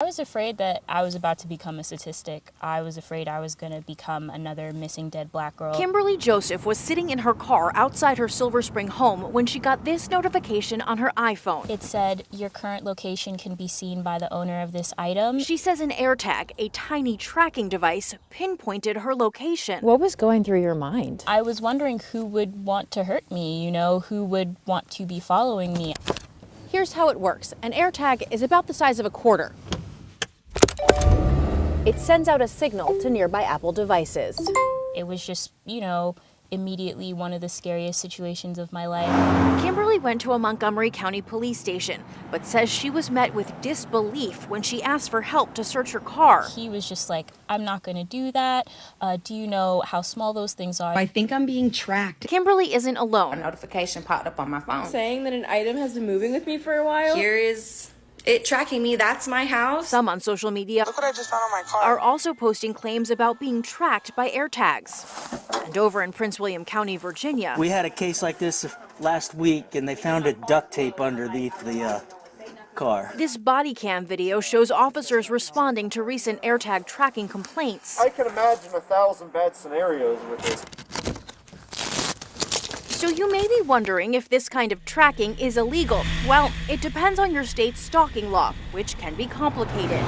I was afraid that I was about to become a statistic. I was afraid I was going to become another missing dead black girl. Kimberly Joseph was sitting in her car outside her Silver Spring home when she got this notification on her iPhone. It said, "Your current location can be seen by the owner of this item." She says an AirTag, a tiny tracking device, pinpointed her location. What was going through your mind? I was wondering who would want to hurt me, who would want to be following me. Here's how it works. An AirTag is about the size of a quarter. It sends out a signal to nearby Apple devices. It was just, immediately one of the scariest situations of my life. Kimberly went to a Montgomery County police station, but says she was met with disbelief when she asked for help to search her car. He was just like, "I'm not going to do that. Do you know how small those things are?" I think I'm being tracked. Kimberly isn't alone. A notification popped up on my phone saying that an item has been moving with me for a while. Here is it tracking me. That's my house. Some on social media Look what I just found on my car. are also posting claims about being tracked by AirTags. And over in Prince William County, Virginia, we had a case like this last week, and they found a duct tape underneath the car. This body cam video shows officers responding to recent AirTag tracking complaints. I can imagine 1,000 bad scenarios with this. So you may be wondering if this kind of tracking is illegal. Well, it depends on your state's stalking law, which can be complicated.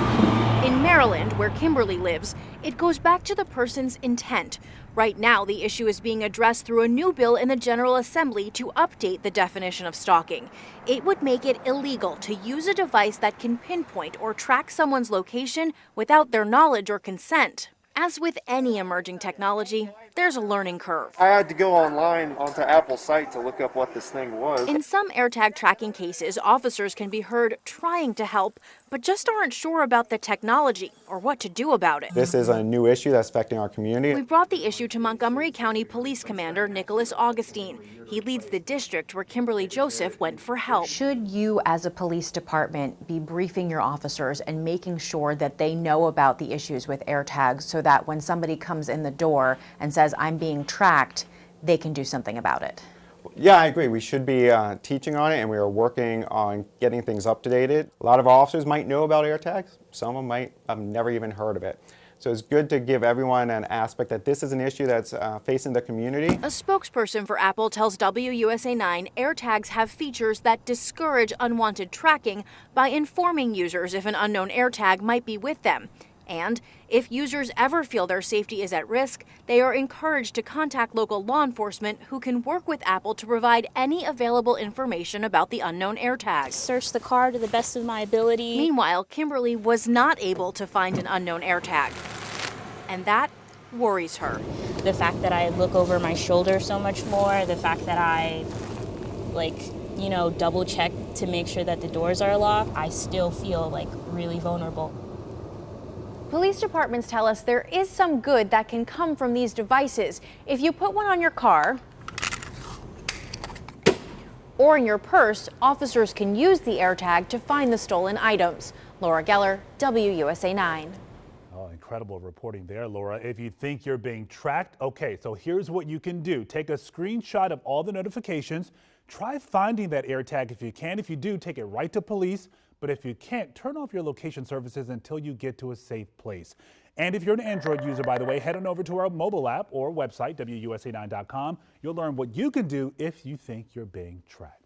In Maryland, where Kimberly lives, it goes back to the person's intent. Right now, the issue is being addressed through a new bill in the General Assembly to update the definition of stalking. It would make it illegal to use a device that can pinpoint or track someone's location without their knowledge or consent. As with any emerging technology, there's a learning curve. I had to go online onto Apple's site to look up what this thing was. In some AirTag tracking cases, officers can be heard trying to help, but just aren't sure about the technology or what to do about it. This is a new issue that's affecting our community. We brought the issue to Montgomery County Police Commander Nicholas Augustine. He leads the district where Kimberly Joseph went for help. Should you, as a police department, be briefing your officers and making sure that they know about the issues with AirTags so that when somebody comes in the door and says, "I'm being tracked," they can do something about it? Yeah, I agree. We should be teaching on it, and we are working on getting things up to date. A lot of officers might know about AirTags. Some of them might have never even heard of it. So it's good to give everyone an aspect that this is an issue that's facing the community. A spokesperson for Apple tells WUSA9 AirTags have features that discourage unwanted tracking by informing users if an unknown AirTag might be with them. And if users ever feel their safety is at risk, they are encouraged to contact local law enforcement who can work with Apple to provide any available information about the unknown AirTags. Search the car to the best of my ability. Meanwhile, Kimberly was not able to find an unknown AirTag, and that worries her. The fact that I look over my shoulder so much more, the fact that I, double check to make sure that the doors are locked, I still feel really vulnerable. Police departments tell us there is some good that can come from these devices. If you put one on your car or in your purse, officers can use the AirTag to find the stolen items. Laura Geller, WUSA9. Oh, incredible reporting there, Laura. If you think you're being tracked, okay, so here's what you can do. Take a screenshot of all the notifications. Try finding that AirTag if you can. If you do, take it right to police. But if you can't, turn off your location services until you get to a safe place. And if you're an Android user, by the way, head on over to our mobile app or website, WUSA9.com. You'll learn what you can do if you think you're being tracked.